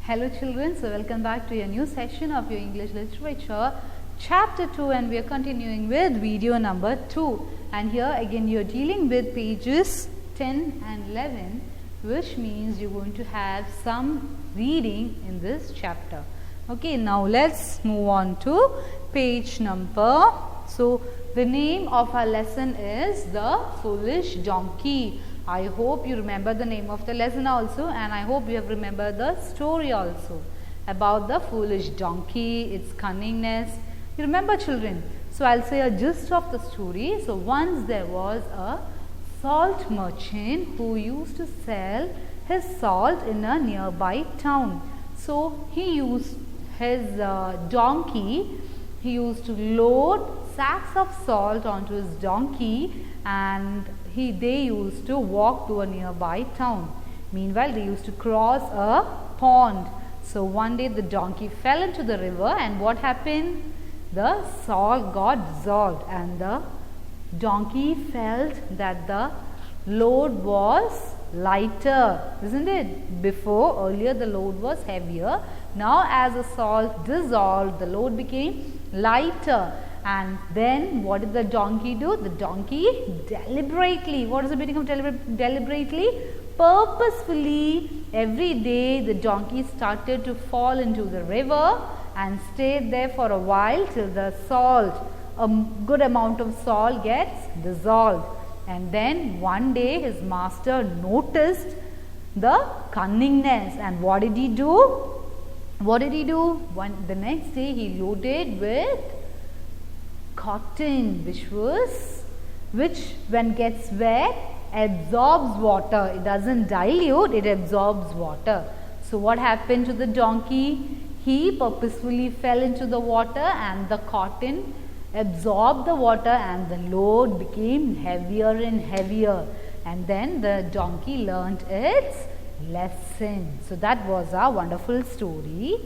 Hello children, so welcome back to a new session of your English Literature Chapter 2, and we are continuing with video number 2, and here again you are dealing with pages 10 and 11, which means you are going to have some reading in this chapter. Okay, now let's move on to page number. So the name of our lesson is The Foolish Donkey. I hope you remember the name of the lesson also, and I hope you have remembered the story also about the foolish donkey, its cunningness. You remember, children? So I'll say a gist of the story. So once there was a salt merchant who used to sell his salt in a nearby town. So he used his donkey. He used to load sacks of salt onto his donkey, and they used to walk to a nearby town. Meanwhile, they used to cross a pond. So one day the donkey fell into the river, and what happened? The salt got dissolved, and the donkey felt that the load was lighter, isn't it? Earlier the load was heavier. Now as the salt dissolved, the load became lighter. And then what did the donkey do? The donkey deliberately, what is the meaning of deliberately? Purposefully, every day the donkey started to fall into the river and stayed there for a while till the salt, a good amount of salt gets dissolved. And then one day his master noticed the cunningness, and what did he do? The next day he loaded with cotton, which when gets wet absorbs water. It doesn't dilute, it absorbs water. So what happened to the donkey? He purposefully fell into the water, and the cotton absorbed the water, and the load became heavier and heavier. And then the donkey learnt its lesson. So that was our wonderful story.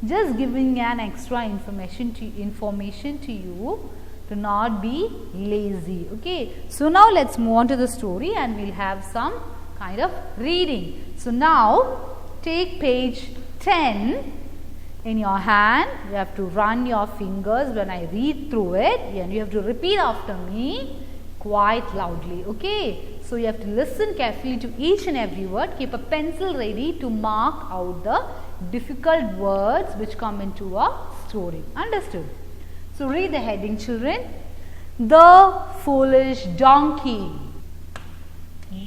Just giving an extra information to you to not be lazy. Okay, so now let's move on to the story, and we'll have some kind of reading. So now take page 10 in your hand. You have to run your fingers when I read through it, and you have to repeat after me quite loudly. Okay, so you have to listen carefully to each and every word. Keep a pencil ready to mark out the difficult words which come into a story. Understood? So read the heading, children. The Foolish Donkey.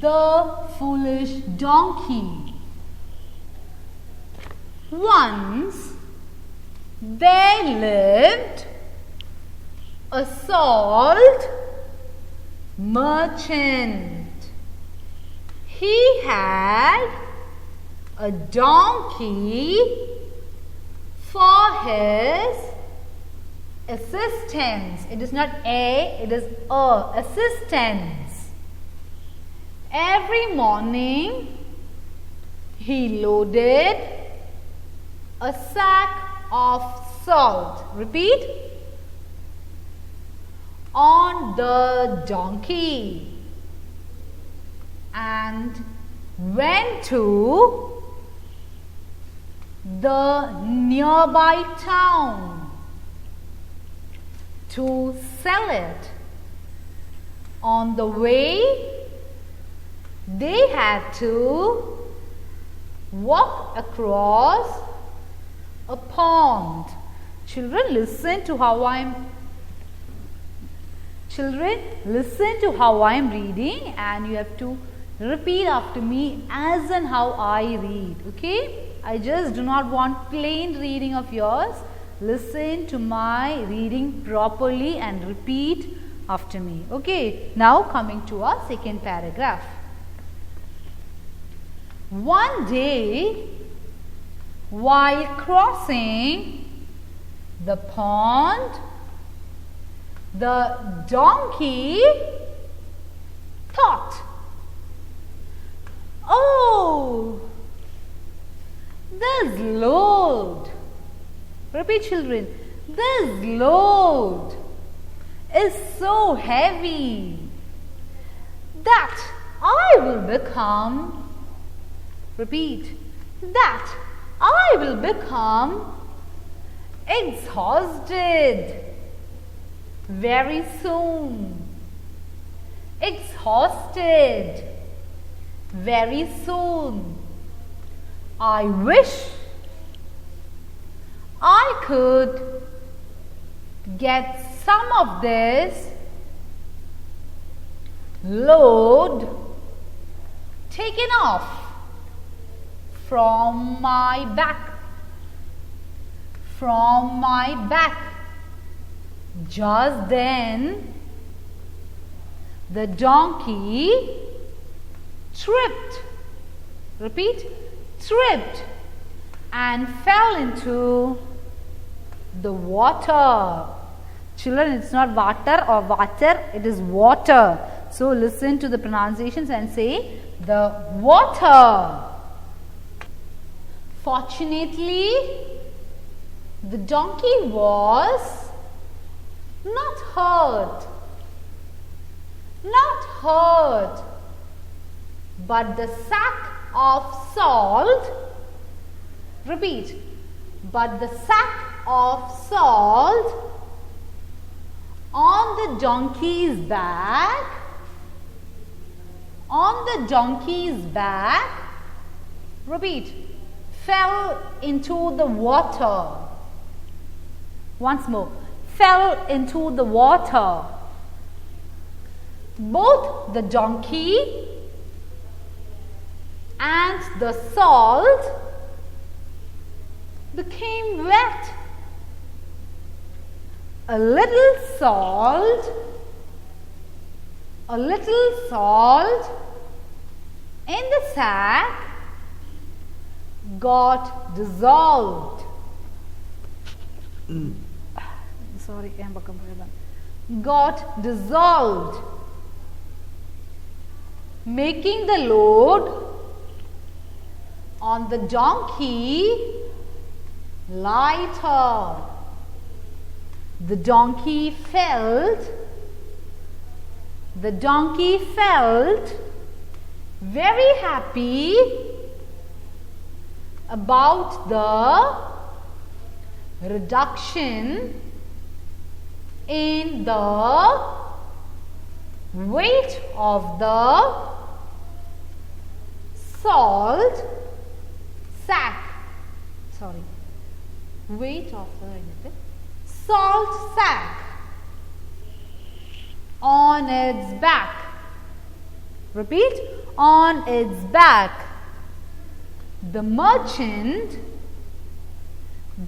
The Foolish Donkey. Once there lived a salt merchant. He had a donkey for his assistance. It is not it is assistance. Every morning he loaded a sack of salt. Repeat. On the donkey, and went to the nearby town to sell it. On the way, they had to walk across a pond. Children, listen to how I am reading, and you have to repeat after me as and how I read. Okay, I just do not want plain reading of yours. Listen to my reading properly and repeat after me. Okay, now coming to our second paragraph. One day, while crossing the pond, the donkey thought, "Oh, this load," repeat, children, "this load is so heavy that I will become," repeat, "that I will become exhausted very soon. Exhausted very soon. I wish I could get some of this load taken off from my back. From my back. Just then, the donkey tripped. Repeat, tripped and fell into the water. Children, it's not water or water, it is water. So listen to the pronunciations and say the water. Fortunately, the donkey was not hurt. Not hurt. But the sack of salt, repeat, but the sack of salt on the donkey's back, repeat, fell into the water. Once more, fell into the water. Both the donkey and the salt became wet. A little salt in the sack got dissolved. Sorry, got dissolved, making the load on the donkey lighter. The donkey felt very happy about the reduction in the weight of the salt sack. Weight of the salt sack on its back. Repeat, on its back. The merchant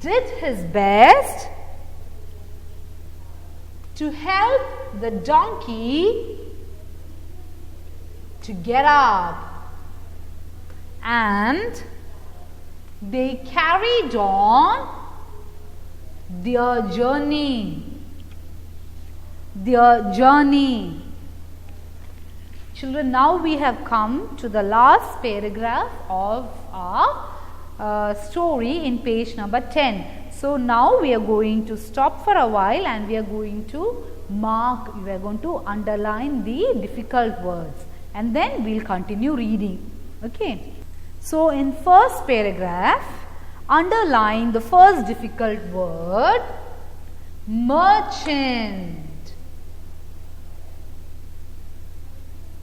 did his best to help the donkey to get up, and they carried on their journey. Children, now we have come to the last paragraph of our story in page number 10. So now we are going to stop for a while and we are going to underline the difficult words, and then we will continue reading. Okay. So in first paragraph, underline the first difficult word, merchant.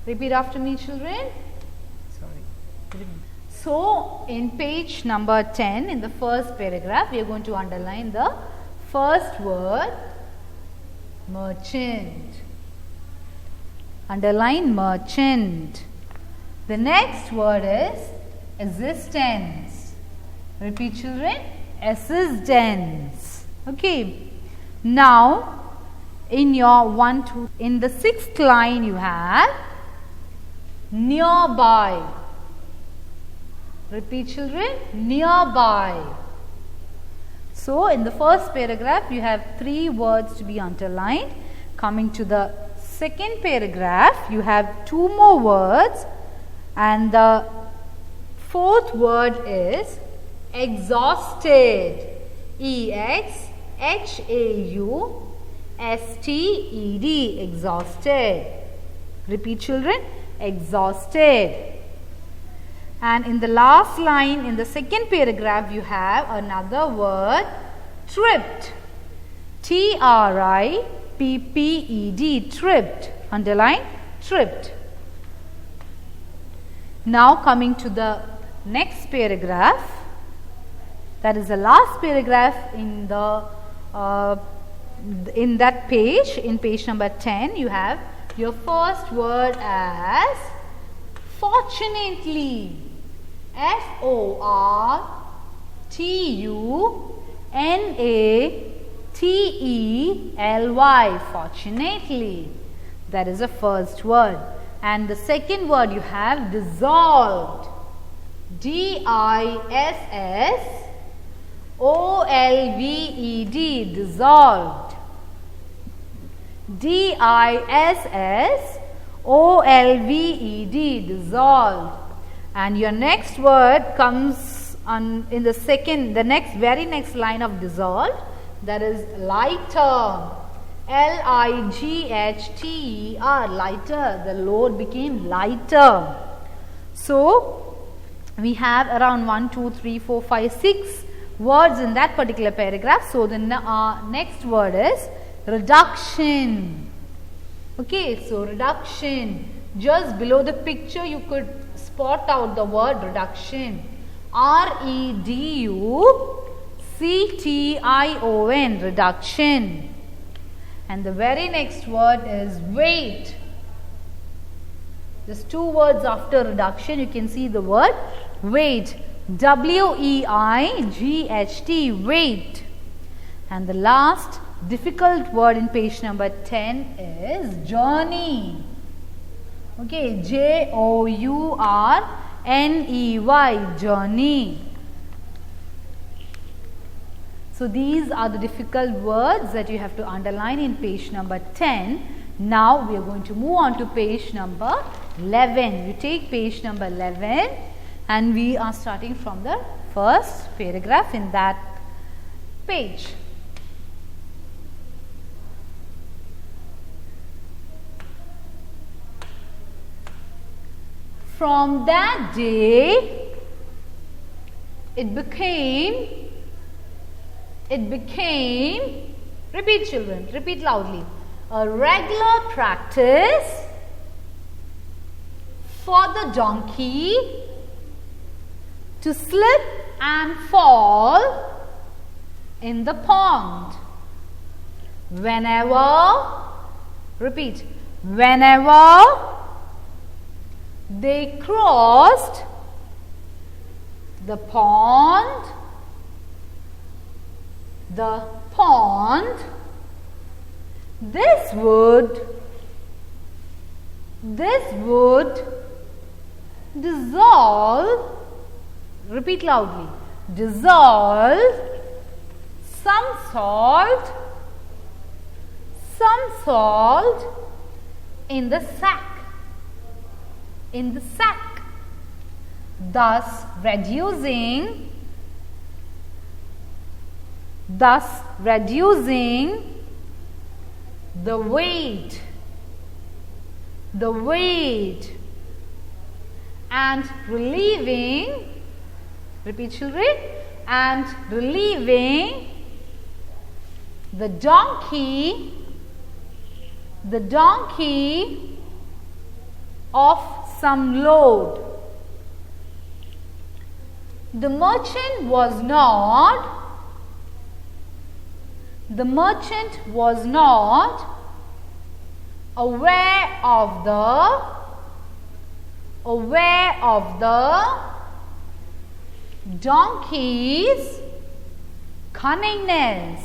Repeat after me, children. So in page number 10, in the first paragraph, we are going to underline the first word, merchant. Underline merchant. The next word is assistance. Repeat, children. Assistance. Okay. Now, in your in the sixth line you have nearby. Repeat, children. Nearby. So, in the first paragraph, you have 3 words to be underlined. Coming to the second paragraph, you have 2 more words, and the fourth word is exhausted. E-X-H-A-U-S-T-E-D. Exhausted. Repeat, children. Exhausted. And in the last line, in the second paragraph, you have another word, tripped. T-R-I-P-P-E-D, tripped. Underline, tripped. Now coming to the next paragraph, that is the last paragraph in the in that page, in page number 10, you have your first word as fortunately. F-O-R-T-U-N-A-T-E-L-Y, fortunately. That is the first word. And the second word you have dissolved. D-I-S-S-O-L-V-E-D, dissolved. D-I-S-S-O-L-V-E-D, dissolved. And your next word comes on in the very next line of dissolved, that is lighter. L-I-G-H-T-E-R, lighter. The load became lighter. So we have around 1, 2, 3, 4, 5, 6 words in that particular paragraph. So the next word is reduction. Okay, so reduction. Just below the picture you could spot out the word reduction. R-E-D-U-C-T-I-O-N, reduction. And the very next word is weight. There's two words after reduction. You can see the word weight. W-E-I-G-H-T, weight. And the last difficult word in page number 10 is journey. Okay, J-O-U-R-N-E-Y, journey. So these are the difficult words that you have to underline in page number 10. Now we are going to move on to page number 11. You take page number 11 and we are starting from the first paragraph in that page. From that day, it became, repeat children, repeat loudly, a regular practice for the donkey to slip and fall in the pond. Whenever, repeat, whenever they crossed the pond, this would dissolve, repeat loudly, dissolve some salt in the sack, thus reducing the weight and relieving, repeat children, and relieving the donkey of some load. The merchant was not aware of the donkey's cunningness.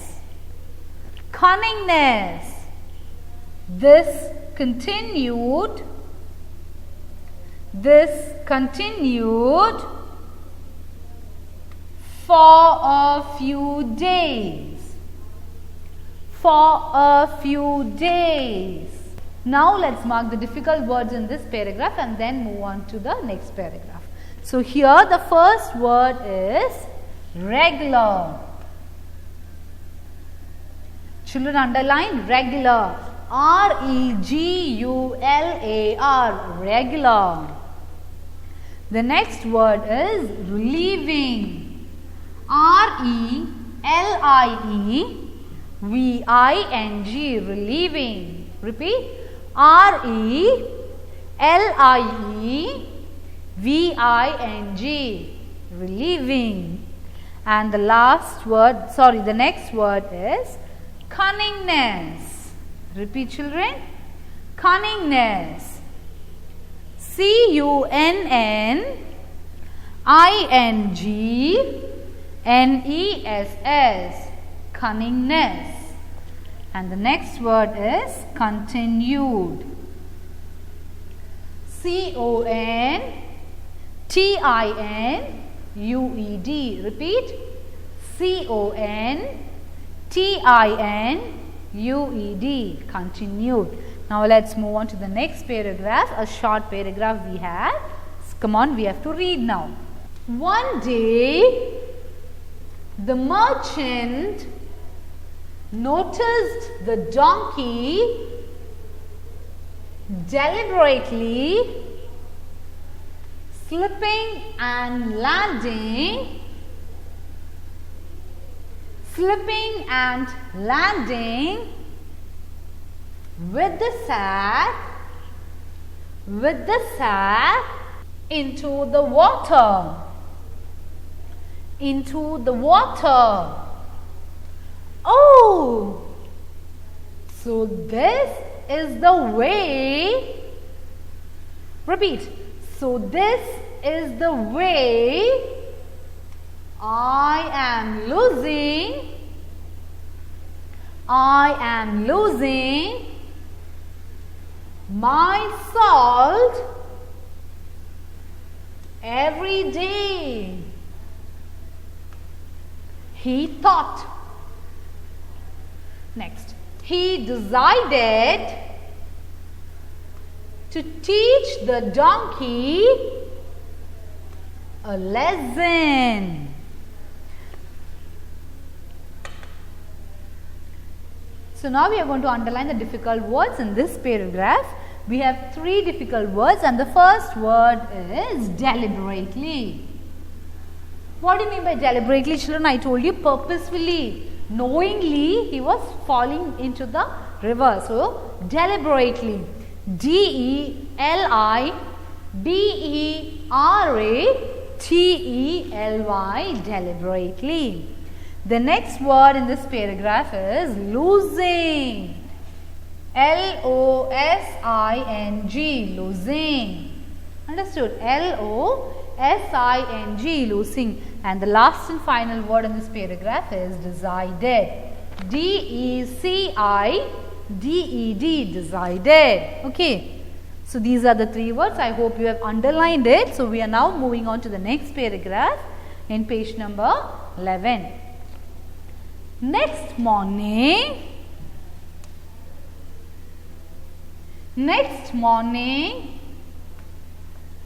This continued for a few days. Now let's mark the difficult words in this paragraph and then move on to the next paragraph. So here the first word is regular. Children, underline regular. R-E-G-U-L-A-R, regular. The next word is relieving. R-E-L-I-E-V-I-N-G, relieving. Repeat. R-E-L-I-E-V-I-N-G, relieving. And the next word is cunningness. Repeat, children. Cunningness. C-U-N-N-I-N-G-N-E-S-S, cunningness. And the next word is continued. C-O-N-T-I-N-U-E-D. Repeat. C-O-N-T-I-N-U-E-D, continued. Now let's move on to the next paragraph, a short paragraph we have. Come on, we have to read now. One day, the merchant noticed the donkey deliberately slipping and landing with the sack into the water. Oh, so this is the way. Repeat. So this is the way I am losing my salt every day, he thought. Next, he decided to teach the donkey a lesson. So now we are going to underline the difficult words in this paragraph. We have 3 difficult words, and the first word is deliberately. What do you mean by deliberately, children? I told you purposefully, knowingly he was falling into the river. So deliberately. D-E-L-I-B-E-R-A-T-E-L-Y, deliberately. The next word in this paragraph is losing. L-O-S-I-N-G, losing. Understood? L-O-S-I-N-G, losing. And the last and final word in this paragraph is decided. D-E-C-I-D-E-D, decided. Okay. So these are the 3 words. I hope you have underlined it. So we are now moving on to the next paragraph in page number 11. Next morning,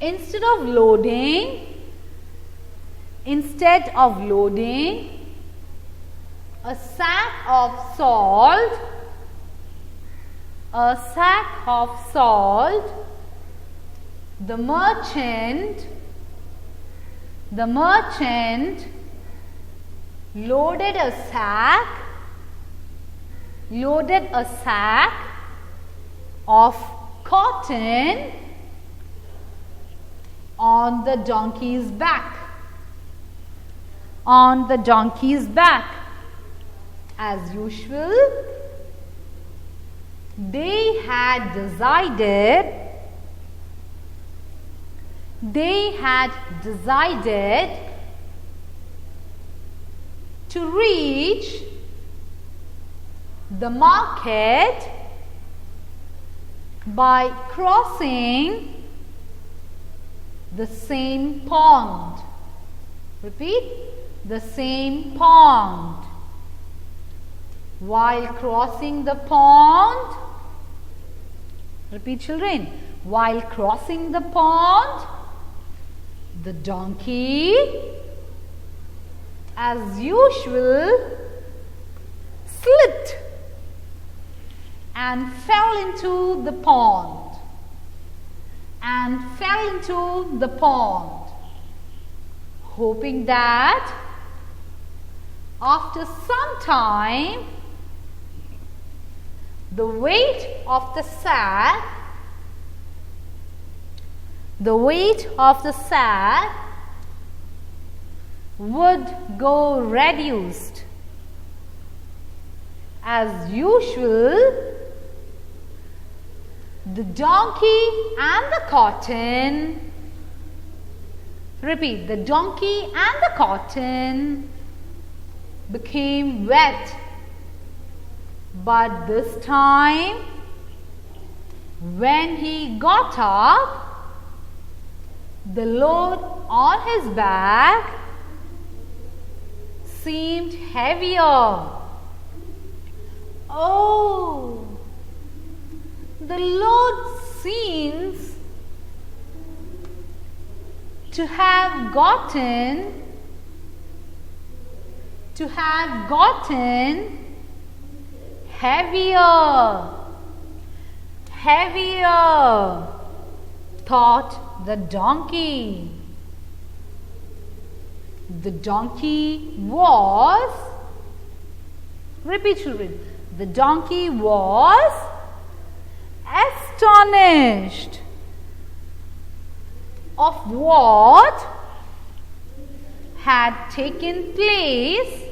instead of loading a sack of salt, the merchant loaded a sack of cotton on the donkey's back. As usual, they had decided to reach the market by crossing the same pond. Repeat, the same pond. While crossing the pond, repeat, children, while crossing the pond, the donkey, as usual, slipped and fell into the pond. and fell into the pond, hoping that after some time the weight of the sack would go reduced. As usual, the donkey and the cotton, repeat, the donkey and the cotton became wet. But this time, when he got up, the load on his back seemed heavier. Oh, the load seems to have gotten heavier, thought the donkey. The donkey was, repeat children, the donkey was astonished of what had taken place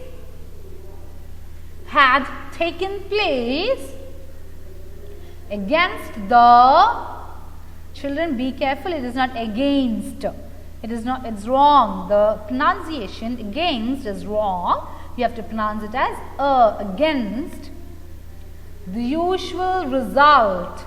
against the, children be careful, it is not against, it's wrong, the pronunciation against is wrong, you have to pronounce it as against the usual result.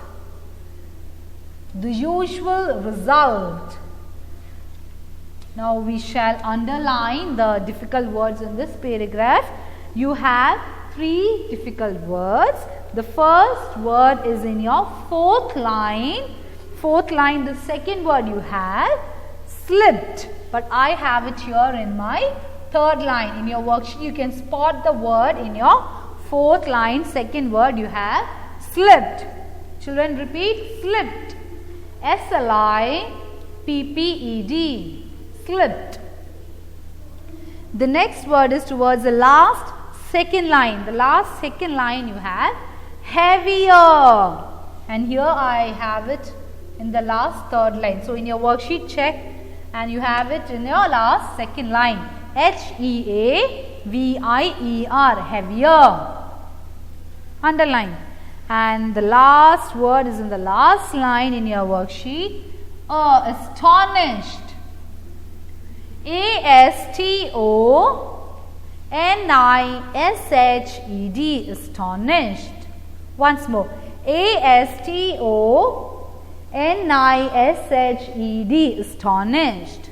Now we shall underline the difficult words in this paragraph. You have 3 difficult words. The first word is in your 4th line. The second word you have slipped, but I have it here in my 3rd line. In your worksheet you can spot the word in your 4th line. Second word you have slipped. Children, repeat, slipped. S-L-I-P-P-E-D. Slipped. The next word is towards the last second line. The last second line you have heavier, and here I have it in the last 3rd line. So in your worksheet check, and you have it in your last second line. H-E-A-V-I-E-R, heavier. Underline. And the last word is in the last line in your worksheet. Astonished. A-S-T-O-N-I-S-H-E-D, astonished. Once more. A-S-T-O-N-I-S-H-E-D, astonished.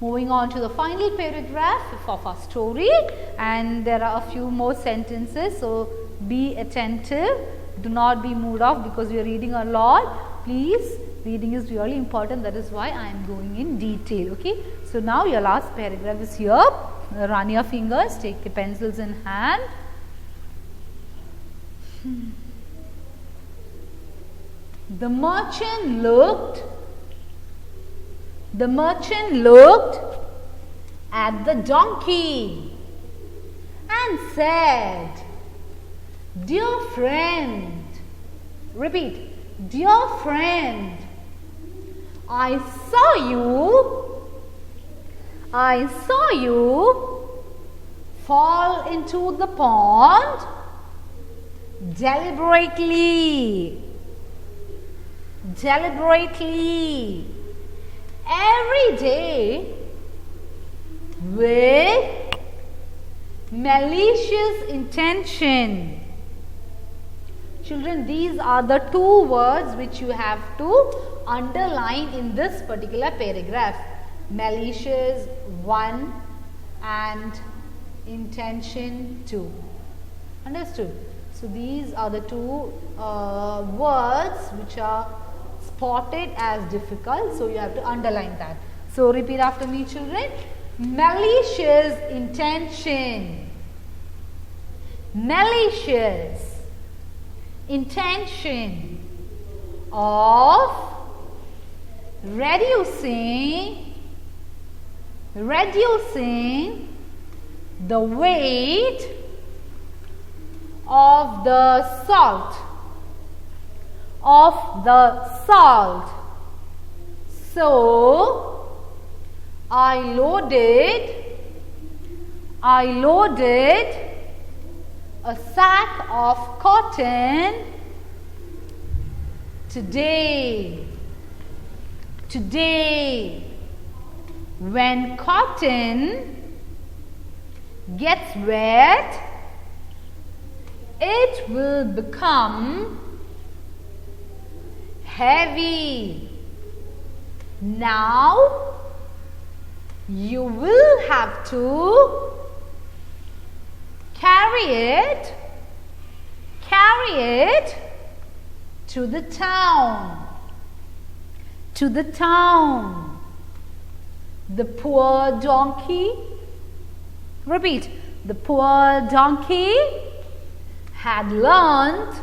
Moving on to the final paragraph of our story, and there are a few more sentences, so be attentive. Do not be moved off because we are reading a lot. Please, reading is really important. That is why I am going in detail. Okay. So now your last paragraph is here. Run your fingers. Take the pencils in hand. The merchant looked at the donkey and said, "Dear friend," repeat, "Dear friend, I saw you fall into the pond deliberately every day with malicious intention." Children, these are the 2 words which you have to underline in this particular paragraph. Malicious 1 and intention 2. Understood? So these are the 2 words which are spotted as difficult. So you have to underline that. So repeat after me, children. Malicious intention. Malicious intention of reducing the weight of the salt. So I loaded a sack of cotton today. When cotton gets wet, it will become heavy. Now you will have to carry it to the town. The poor donkey, repeat, the poor donkey had learned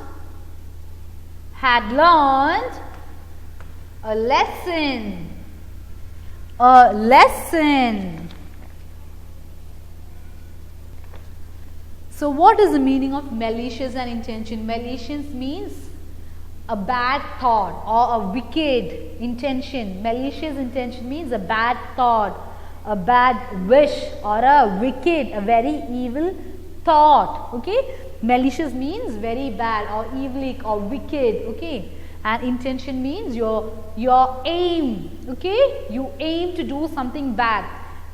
a lesson. So what is the meaning of malicious and intention? Malicious means a bad thought or a wicked intention. Malicious intention means a bad thought, a bad wish, or a very evil thought. Okay, malicious means very bad or evil or wicked. Okay, and intention means your aim. Okay, you aim to do something bad.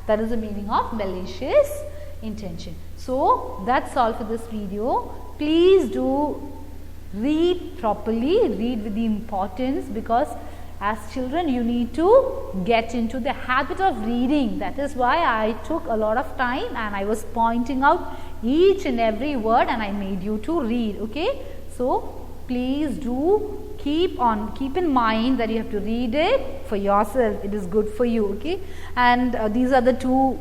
That is the meaning of malicious intention. So that's all for this video. Please do read properly, read with the importance, because as children you need to get into the habit of reading. That is why I took a lot of time and I was pointing out each and every word and I made you to read. Okay, so please do keep in mind that you have to read it for yourself. It is good for you. Okay, and these are the two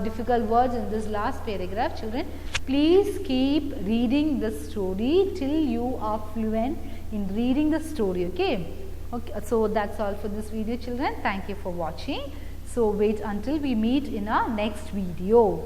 difficult words in this last paragraph. Children, please keep reading the story till you are fluent in reading the story. Okay, so that's all for this video, children. Thank you for watching. So wait until we meet in our next video.